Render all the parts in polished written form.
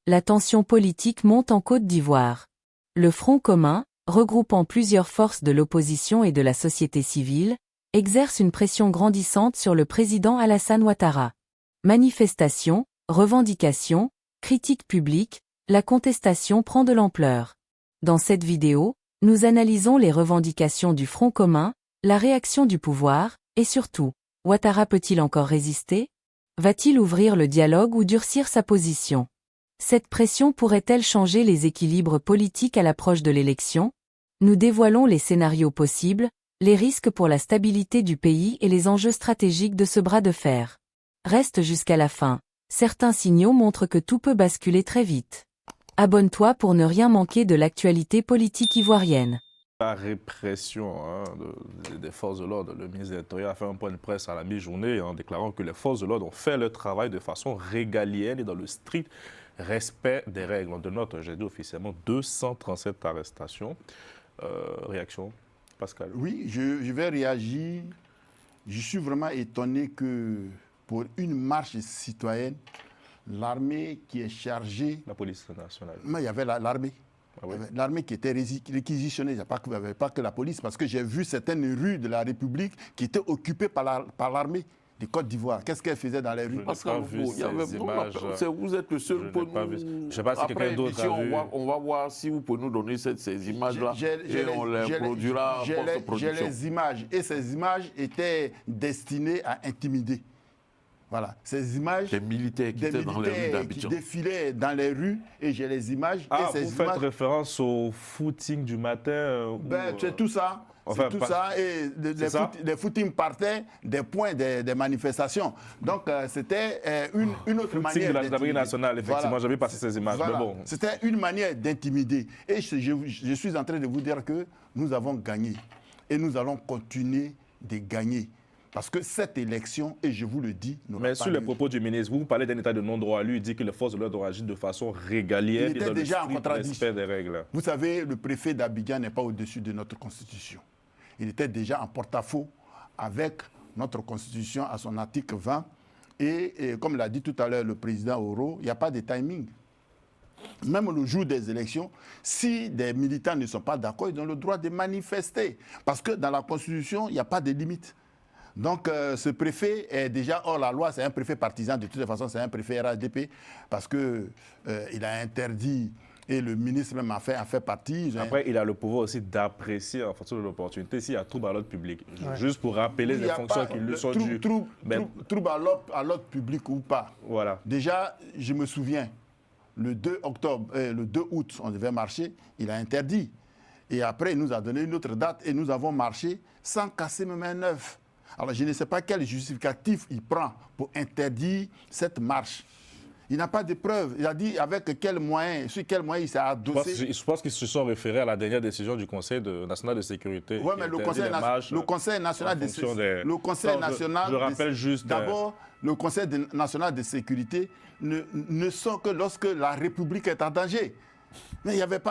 La tension politique monte en Côte d'Ivoire. Le Front commun, regroupant plusieurs forces de l'opposition et de la société civile, exerce une pression grandissante sur le président Alassane Ouattara. Manifestations, revendications, critiques publiques, la contestation prend de l'ampleur. Dans cette vidéo, nous analysons les revendications du Front commun, la réaction du pouvoir, et surtout, Ouattara peut-il encore résister? Va-t-il ouvrir le dialogue ou durcir sa position? Cette pression pourrait-elle changer les équilibres politiques à l'approche de l'élection? Nous dévoilons les scénarios possibles, les risques pour la stabilité du pays et les enjeux stratégiques de ce bras de fer. Reste jusqu'à la fin. Certains signaux montrent que tout peut basculer très vite. Abonne-toi pour ne rien manquer de l'actualité politique ivoirienne. La répression des forces de l'ordre, le ministre de l'Intérieur a fait un point de presse à la mi-journée en déclarant que les forces de l'ordre ont fait leur travail de façon régalienne et dans le strict respect des règles. On dénote, j'ai dit officiellement, 237 arrestations. Réaction, Pascal? Oui, je vais réagir. Je suis vraiment étonné que pour une marche citoyenne, l'armée qui est chargée... La police nationale. Mais il y avait l'armée. Ah oui. L'armée qui était réquisitionnée, il n'y avait pas que la police, parce que j'ai vu certaines rues de la République qui étaient occupées par l'armée de Côte d'Ivoire. Qu'est-ce qu'elle faisait dans les rues? Vous êtes le seul pour nous. Je ne sais pas si quelqu'un d'autre a vu. On va voir si vous pouvez nous donner ces images-là et on les produira post-production. J'ai les images et ces images étaient destinées à intimider. Voilà, ces images des militaires qui étaient dans les rues d'Abidjan, qui défilaient dans les rues, et j'ai les images. Ah, et ces vous faites référence au footing du matin c'est tout ça. Enfin, c'est tout ça, et les footings partaient des points des manifestations. Donc, c'était une autre manière de la gendarmerie nationale, effectivement, voilà. J'avais passé ces images. Voilà. Bon. C'était une manière d'intimider. Et je suis en train de vous dire que nous avons gagné. Et nous allons continuer de gagner. Parce que cette élection, et je vous le dis... Mais sur les propos du ministre, vous parlez d'un état de non-droit. Lui, il dit que les forces de l'ordre agissent de façon régalienne et dans le strict respect des règles. Vous savez, le préfet d'Abidjan n'est pas au-dessus de notre Constitution. Il était déjà en porte-à-faux avec notre Constitution à son article 20. Et comme l'a dit tout à l'heure le président Oro, il n'y a pas de timing. Même le jour des élections, si des militants ne sont pas d'accord, ils ont le droit de manifester. Parce que dans la Constitution, il n'y a pas de limite. Donc, ce préfet est déjà hors la loi, c'est un préfet partisan, de toute façon, c'est un préfet RHDP, parce qu'il a interdit, et le ministre même a fait partie. Après, il a le pouvoir aussi d'apprécier, en fonction de l'opportunité, s'il y a trouble à l'ordre public. Ouais. Juste pour rappeler les fonctions qui lui sont dues. Trouble à l'ordre public ou pas. Voilà. Déjà, je me souviens, le 2 août, on devait marcher, il a interdit. Et après, il nous a donné une autre date, et nous avons marché sans casser même un œuf. Alors, je ne sais pas quel justificatif il prend pour interdire cette marche. Il n'a pas de preuves. Il a dit avec quels moyens, sur quels moyens il s'est adossé. Je pense qu'ils se sont référés à la dernière décision du Conseil national de sécurité. Oui, mais le Conseil national de sécurité. Je rappelle juste. D'abord, le Conseil national de sécurité ne sort que lorsque la République est en danger. Mais il n'y avait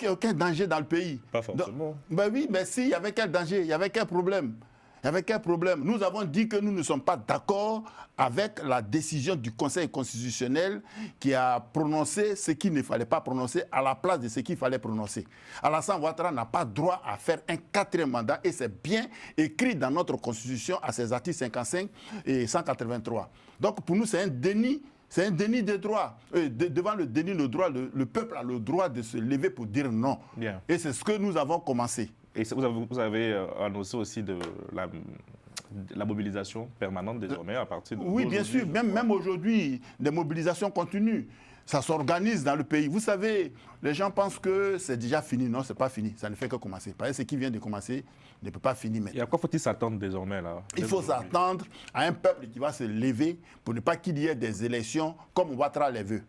aucun danger dans le pays. Pas forcément. Ben oui, mais si, il y avait quel danger? Il y avait quel problème? Il n'y avait quel problème? Nous avons dit que nous ne sommes pas d'accord avec la décision du Conseil constitutionnel qui a prononcé ce qu'il ne fallait pas prononcer à la place de ce qu'il fallait prononcer. Alassane Ouattara n'a pas droit à faire un 4e mandat et c'est bien écrit dans notre Constitution à ses articles 55 et 183. Donc pour nous, c'est un déni. C'est un déni de droit. Devant le déni de droit, le peuple a le droit de se lever pour dire non. Bien. Et c'est ce que nous avons commencé. Et vous avez annoncé aussi de la mobilisation permanente désormais à partir de... Oui, bien sûr. Même aujourd'hui, des mobilisations continuent. Ça s'organise dans le pays. Vous savez, les gens pensent que c'est déjà fini. Non, ce n'est pas fini. Ça ne fait que commencer. Parce que ce qui vient de commencer ne peut pas finir maintenant. Et à quoi faut-il s'attendre désormais là? Il faut s'attendre à un peuple qui va se lever pour ne pas qu'il y ait des élections comme Ouattara les veut.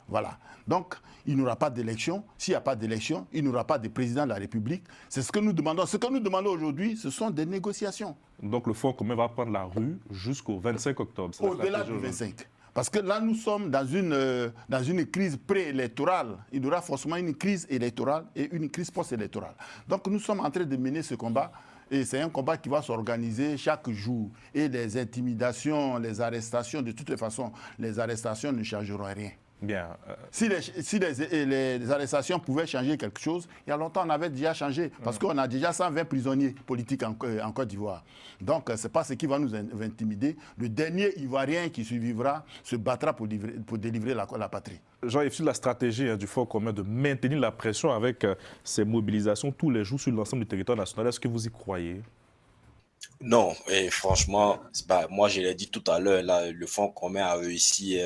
Voilà. Donc, il n'y aura pas d'élection. S'il n'y a pas d'élection, il n'y aura pas de président de la République. C'est ce que nous demandons. Ce que nous demandons aujourd'hui, ce sont des négociations. Donc, le Front commun va prendre la rue jusqu'au 25 octobre. Au-delà du 25. Parce que là, nous sommes dans une crise préélectorale. Il y aura forcément une crise électorale et une crise post-électorale. Donc, nous sommes en train de mener ce combat. Et c'est un combat qui va s'organiser chaque jour. Et les intimidations, les arrestations, de toute façon, les arrestations ne changeront rien. Bien. Si les arrestations pouvaient changer quelque chose, il y a longtemps, on avait déjà changé. Parce qu'on a déjà 120 prisonniers politiques en Côte d'Ivoire. Donc, ce n'est pas ce qui va nous intimider. Le dernier Ivoirien qui survivra se battra pour délivrer la patrie. Jean-Yves, sur la stratégie du Front commun de maintenir la pression avec ces mobilisations tous les jours sur l'ensemble du territoire national, est-ce que vous y croyez? Non, et franchement, moi je l'ai dit tout à l'heure, le Front commun a réussi,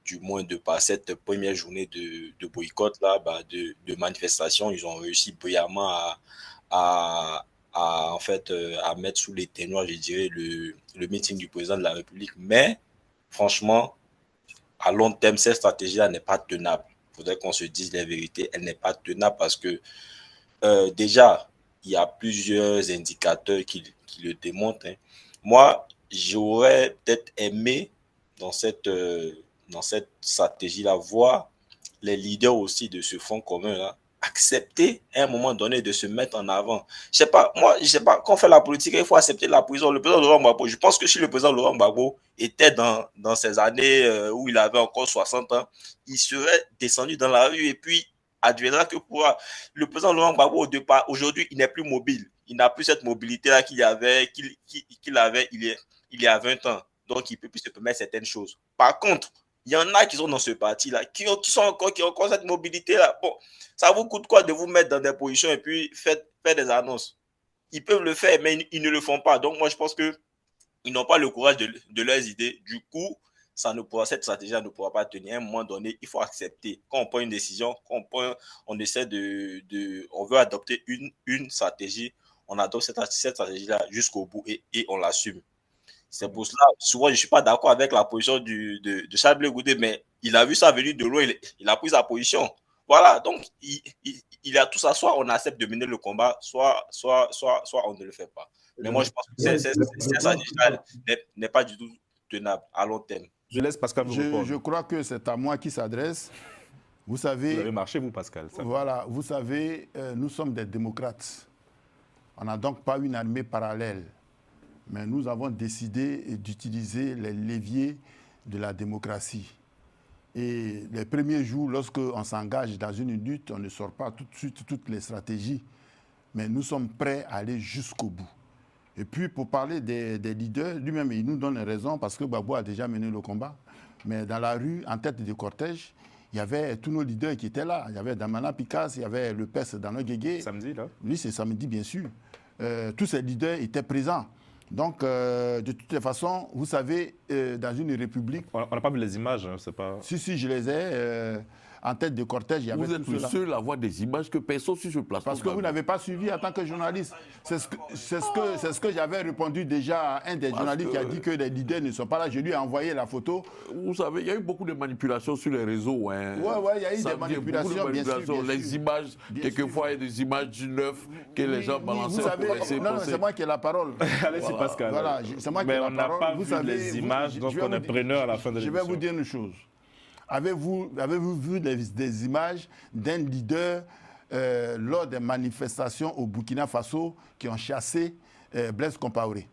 du moins de par cette première journée de boycott, de manifestation, ils ont réussi brillamment en fait, à mettre sous les ténoirs, je dirais, le meeting du président de la République. Mais franchement, à long terme, cette stratégie-là n'est pas tenable. Il faudrait qu'on se dise la vérité, elle n'est pas tenable parce que déjà, il y a plusieurs indicateurs qui le démontrent. Moi, j'aurais peut-être aimé dans cette stratégie-là voir les leaders aussi de ce Front commun-là accepter à un moment donné de se mettre en avant. Je sais pas, quand on fait la politique, il faut accepter la prison. Le président Laurent Gbagbo, je pense que si le président Laurent Gbagbo était dans ces années où il avait encore 60 ans, il serait descendu dans la rue et puis adviendra que pourra. Le président Laurent Gbagbo, au départ, aujourd'hui, il n'est plus mobile. Il n'a plus cette mobilité-là qu'il avait il y a 20 ans. Donc, il peut plus se permettre certaines choses. Par contre, il y en a qui sont dans ce parti-là, qui ont encore cette mobilité-là. Bon, ça vous coûte quoi de vous mettre dans des positions et puis faire des annonces? Ils peuvent le faire, mais ils ne le font pas. Donc, moi, je pense qu'ils n'ont pas le courage de leurs idées. Du coup, cette stratégie ne pourra pas tenir. À un moment donné, il faut accepter. Quand on prend une décision, on essaie on veut adopter une stratégie, on adopte cette stratégie-là jusqu'au bout et on l'assume. C'est pour cela, souvent, je ne suis pas d'accord avec la position de Charles Blé Goudé, mais il a vu ça venir de loin, il a pris sa position. Voilà, donc il a tout ça, soit on accepte de mener le combat, soit on ne le fait pas. Mais moi, je pense que cette stratégie-là n'est pas du tout tenable à long terme. Je laisse Pascal vous répondre. Je crois que c'est à moi qui s'adresse. Vous savez... Vous avez marché, vous, Pascal. Voilà, vous savez, nous sommes des démocrates. On n'a donc pas une armée parallèle. Mais nous avons décidé d'utiliser les leviers de la démocratie. Et les premiers jours, lorsqu'on s'engage dans une lutte, on ne sort pas tout de suite toutes les stratégies. Mais nous sommes prêts à aller jusqu'au bout. Et puis, pour parler des leaders, lui-même, il nous donne raison parce que Gbagbo a déjà mené le combat. Mais dans la rue, en tête du cortège, il y avait tous nos leaders qui étaient là. Il y avait Damana Picasse, il y avait le PES Dano Guégué. Samedi, là? Oui, c'est samedi, bien sûr. Tous ces leaders étaient présents. Donc, de toutes les façons, vous savez, dans une république... On n'a pas vu les images, hein, c'est pas... Si, je les ai. En tête de cortège, il y avait vous êtes le seul à voir des images que personne sur ce plateau. Parce que vous n'avez pas suivi en tant que journaliste. C'est ce que j'avais répondu déjà à un des journalistes qui a dit que les leaders ne sont pas là. Je lui ai envoyé la photo. Vous savez, il y a eu beaucoup de manipulations sur les réseaux. Hein. Oui, il y a eu des manipulations, bien sûr. Les images, quelquefois, il y a des images du neuf que les gens balançaient. Vous savez, non, c'est moi qui ai la parole. Allez-y, Pascal. Voilà, c'est moi qui ai la parole. Mais on n'a pas vu les images, donc on est preneur à la fin de l'émission. Je vais vous dire une chose. Avez-vous vu des images d'un leader lors des manifestations au Burkina Faso qui ont chassé Blaise Compaoré?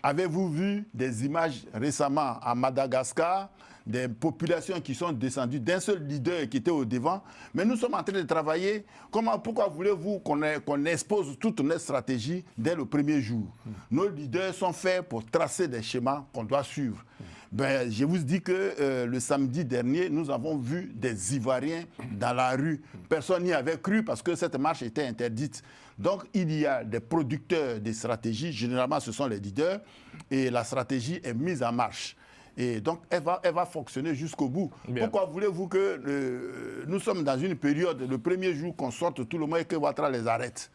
Avez-vous vu des images récemment à Madagascar, des populations qui sont descendues d'un seul leader qui était au devant? Mais nous sommes en train de travailler. Pourquoi voulez-vous qu'on expose toute notre stratégie dès le premier jour? Nos leaders sont faits pour tracer des schémas qu'on doit suivre. Ben, je vous dis que le samedi dernier, nous avons vu des Ivoiriens dans la rue. Personne n'y avait cru parce que cette marche était interdite. Donc, il y a des producteurs de stratégies. Généralement, ce sont les leaders. Et la stratégie est mise en marche. Et donc, elle va fonctionner jusqu'au bout. Bien. Pourquoi voulez-vous que nous sommes dans une période, le premier jour qu'on sorte tout le monde et que Ouattara les arrête?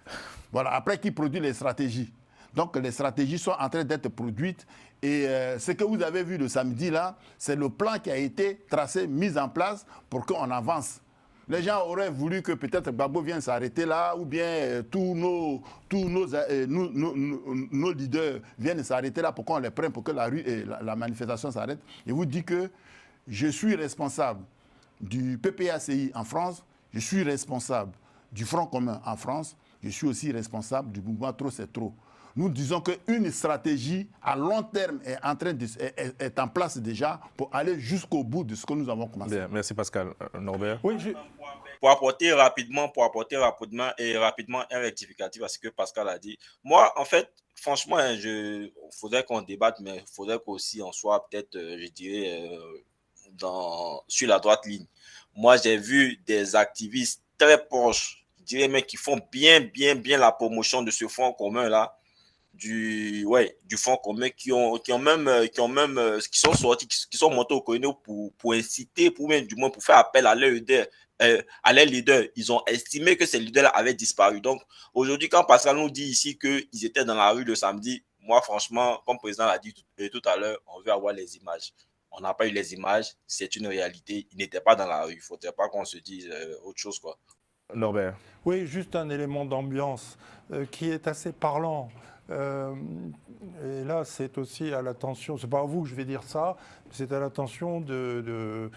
Voilà, après qui produit les stratégies. Donc, les stratégies sont en train d'être produites. Et ce que vous avez vu le samedi, là, c'est le plan qui a été tracé, mis en place pour qu'on avance. Les gens auraient voulu que peut-être Gbagbo vienne s'arrêter là, ou bien tous nos leaders viennent s'arrêter là pour qu'on les prenne, pour que la rue et la manifestation s'arrête. Je vous dis que je suis responsable du PPACI en France, je suis responsable du Front commun en France, je suis aussi responsable du mouvement Trop c'est trop. nous disons qu'une stratégie à long terme est en place déjà pour aller jusqu'au bout de ce que nous avons commencé. Bien, merci Pascal. Norbert? Oui, pour apporter rapidement et rapidement un rectificatif à ce que Pascal a dit. Moi, en fait, franchement, il faudrait qu'on débatte, mais il faudrait qu'aussi on soit peut-être, je dirais, sur la droite ligne. Moi, j'ai vu des activistes très proches, je dirais même qui font bien la promotion de ce fonds commun-là, du fonds commun, qui sont sortis, qui sont montés au créneau pour inciter, pour même du moins pour faire appel à leurs leaders. Ils ont estimé que ces leaders-là avaient disparu. Donc, aujourd'hui, quand Pascal nous dit ici qu'ils étaient dans la rue le samedi, moi, franchement, comme le président l'a dit tout à l'heure, on veut avoir les images. On n'a pas eu les images, c'est une réalité. Ils n'étaient pas dans la rue. Il ne faudrait pas qu'on se dise autre chose, quoi. Norbert? Oui, juste un élément d'ambiance qui est assez parlant. Et là, c'est aussi à l'attention, c'est pas à vous que je vais dire ça, c'est à l'attention des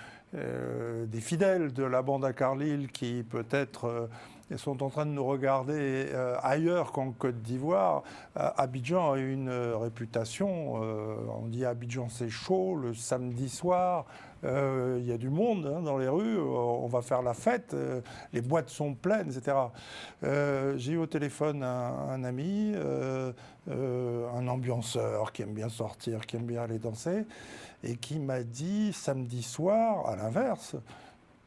fidèles de la bande à Carlyle qui peut-être sont en train de nous regarder ailleurs qu'en Côte d'Ivoire. Abidjan a une réputation, on dit Abidjan c'est chaud, le samedi soir, il y a du monde dans les rues, on va faire la fête, les boîtes sont pleines, etc. J'ai eu au téléphone un ami, un ambianceur qui aime bien sortir, qui aime bien aller danser, et qui m'a dit samedi soir, à l'inverse,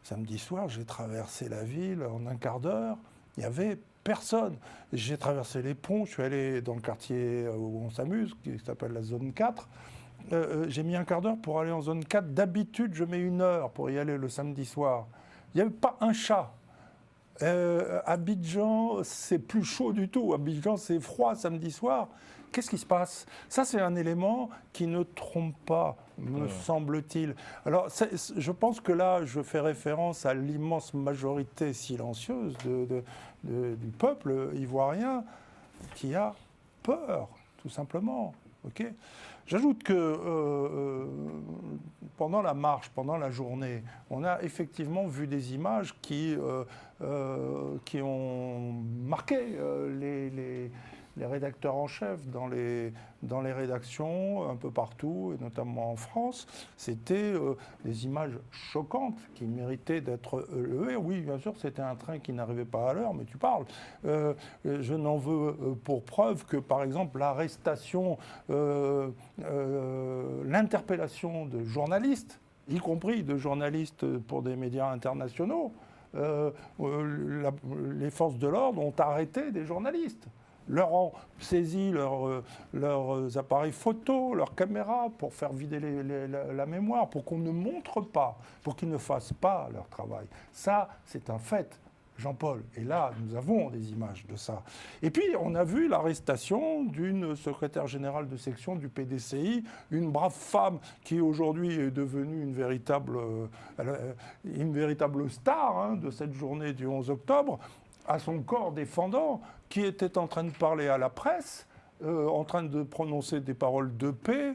samedi soir, j'ai traversé la ville en un quart d'heure, il n'y avait personne. J'ai traversé les ponts, je suis allé dans le quartier où on s'amuse, qui s'appelle la zone 4. J'ai mis un quart d'heure pour aller en zone 4. D'habitude, je mets 1 heure pour y aller le samedi soir. Il n'y avait pas un chat. Abidjan, c'est plus chaud du tout. Abidjan, c'est froid samedi soir. Qu'est-ce qui se passe? Ça, c'est un élément qui ne trompe pas, me semble-t-il. Alors, je pense que là, je fais référence à l'immense majorité silencieuse du peuple ivoirien qui a peur, tout simplement. Okay. J'ajoute que pendant la marche, pendant la journée, on a effectivement vu des images qui ont marqué les rédacteurs en chef dans les rédactions un peu partout, et notamment en France. C'était des images choquantes qui méritaient d'être levées. Oui, bien sûr, c'était un train qui n'arrivait pas à l'heure, mais tu parles. Je n'en veux pour preuve que, par exemple, l'arrestation, l'interpellation de journalistes, y compris de journalistes pour des médias internationaux, les forces de l'ordre ont arrêté des journalistes. Leur ont saisi leurs appareils photo, leurs caméras pour faire vider la mémoire, pour qu'on ne montre pas, pour qu'ils ne fassent pas leur travail. Ça, c'est un fait, Jean-Paul. Et là, nous avons des images de ça. Et puis, on a vu l'arrestation d'une secrétaire générale de section du PDCI, une brave femme qui aujourd'hui est devenue une véritable star de cette journée du 11 octobre, à son corps défendant, qui était en train de parler à la presse, en train de prononcer des paroles de paix,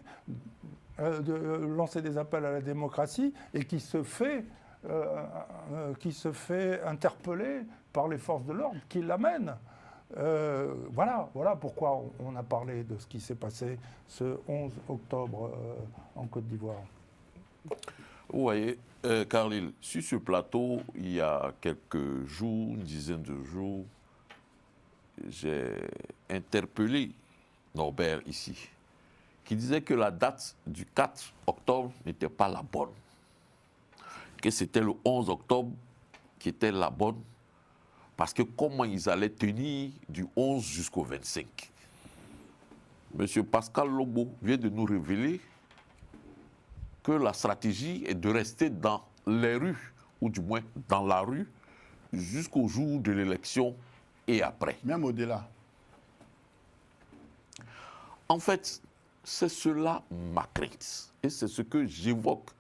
de lancer des appels à la démocratie, et qui se fait interpeller par les forces de l'ordre qui l'amènent. Voilà pourquoi on a parlé de ce qui s'est passé ce 11 octobre en Côte d'Ivoire. Vous voyez, Carlyle, sur ce plateau, il y a quelques jours, une dizaine de jours, j'ai interpellé Norbert ici, qui disait que la date du 4 octobre n'était pas la bonne, que c'était le 11 octobre qui était la bonne, parce que comment ils allaient tenir du 11 jusqu'au 25. Monsieur Pascal Lobo vient de nous révéler que la stratégie est de rester dans les rues, ou du moins dans la rue, jusqu'au jour de l'élection et après. Même au-delà. En fait, c'est cela ma crainte. Et c'est ce que j'évoque.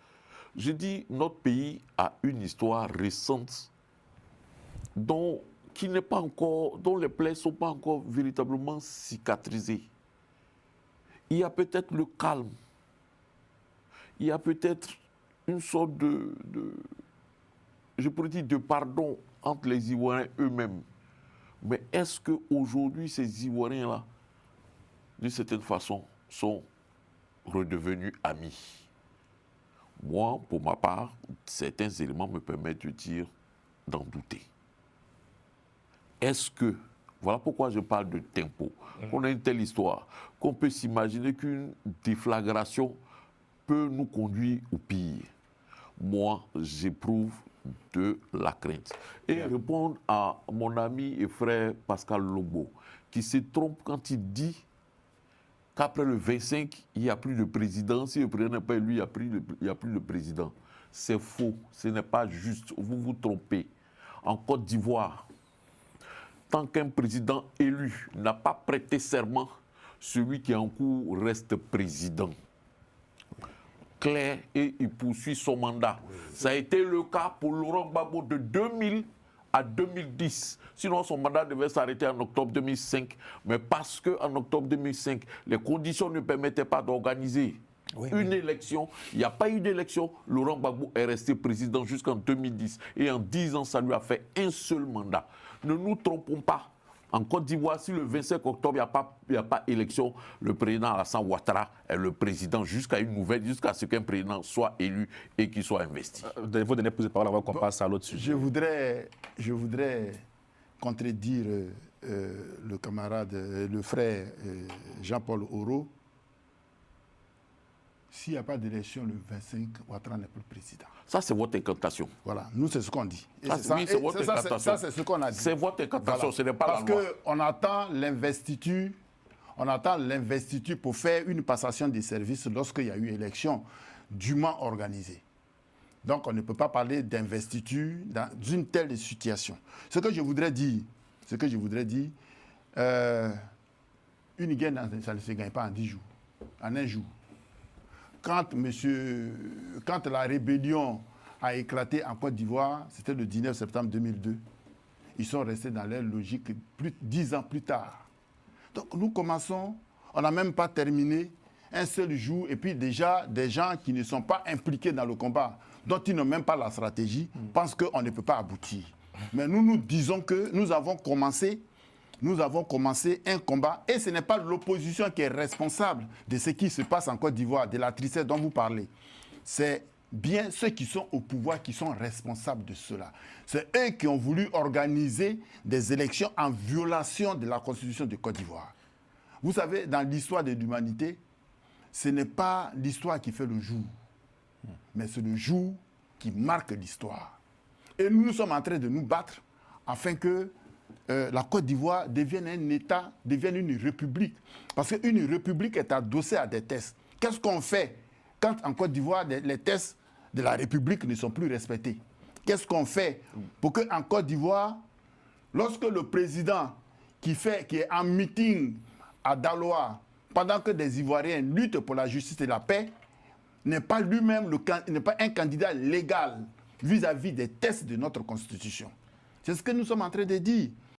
Je dis, notre pays a une histoire récente dont les plaies ne sont pas encore véritablement cicatrisées. Il y a peut-être le calme. Il y a peut-être une sorte je pourrais dire, de pardon entre les Ivoiriens eux-mêmes. Mais est-ce qu'aujourd'hui, ces Ivoiriens-là d'une certaine façon, sont redevenus amis. Moi, pour ma part, certains éléments me permettent de dire, d'en douter. Est-ce que, voilà pourquoi je parle de tempo, qu'on a une telle histoire, qu'on peut s'imaginer qu'une déflagration peut nous conduire au pire. Moi, j'éprouve de la crainte. Et répondre à mon ami et frère Pascal Lombo, qui se trompe quand il dit qu'après le 25, il n'y a plus de président. Si le président n'est pas élu, il n'y a plus de président. C'est faux, ce n'est pas juste, vous vous trompez. En Côte d'Ivoire, tant qu'un président élu n'a pas prêté serment, celui qui est en cours reste président. Clair, et il poursuit son mandat. Ça a été le cas pour Laurent Gbagbo de 2000 à 2010. Sinon, son mandat devait s'arrêter en octobre 2005. Mais parce qu'en octobre 2005, les conditions ne permettaient pas d'organiser une élection, il n'y a pas eu d'élection. Laurent Gbagbo est resté président jusqu'en 2010. Et en 10 ans, ça lui a fait un seul mandat. Ne nous trompons pas. En Côte d'Ivoire, si le 25 octobre, il n'y a pas élection, le président Alassane Ouattara est le président jusqu'à ce qu'un président soit élu et qu'il soit investi. Vous donnez plus de parole avant qu'on passe à l'autre sujet. Je voudrais contredire le camarade, le frère Jean-Paul Oro. S'il n'y a pas d'élection le 25, Ouattara n'est plus président. Ça, c'est votre incantation. Voilà, nous, c'est ce qu'on dit. Oui, c'est votre incantation. Ça, c'est ce qu'on a dit. C'est votre incantation, voilà. Ce n'est pas Parce la loi. Parce qu'on attend l'investiture, pour faire une passation des services lorsqu'il y a eu élection dûment organisée. Donc, on ne peut pas parler d'investiture dans une telle situation. Ce que je voudrais dire, une guerre, ça ne se gagne pas en 10 jours, en un jour. Quand la rébellion a éclaté en Côte d'Ivoire, c'était le 19 septembre 2002. Ils sont restés dans leur logique 10 ans plus tard. Donc nous commençons, on n'a même pas terminé un seul jour, et puis déjà des gens qui ne sont pas impliqués dans le combat, dont ils n'ont même pas la stratégie, pensent qu'on ne peut pas aboutir. Mais nous disons que nous avons commencé un combat et ce n'est pas l'opposition qui est responsable de ce qui se passe en Côte d'Ivoire, de la tristesse dont vous parlez. C'est bien ceux qui sont au pouvoir qui sont responsables de cela. C'est eux qui ont voulu organiser des élections en violation de la Constitution de Côte d'Ivoire. Vous savez, dans l'histoire de l'humanité, ce n'est pas l'histoire qui fait le jour, mais c'est le jour qui marque l'histoire. Et nous sommes en train de nous battre afin que la Côte d'Ivoire devienne un État, devienne une république. Parce qu'une république est adossée à des tests. Qu'est-ce qu'on fait quand en Côte d'Ivoire, les tests de la république ne sont plus respectés? Qu'est-ce qu'on fait pour qu'en Côte d'Ivoire, lorsque le président qui est en meeting à Daloa, pendant que des Ivoiriens luttent pour la justice et la paix, n'est pas lui-même n'est pas un candidat légal vis-à-vis des tests de notre Constitution? C'est ce que nous sommes en train de dire.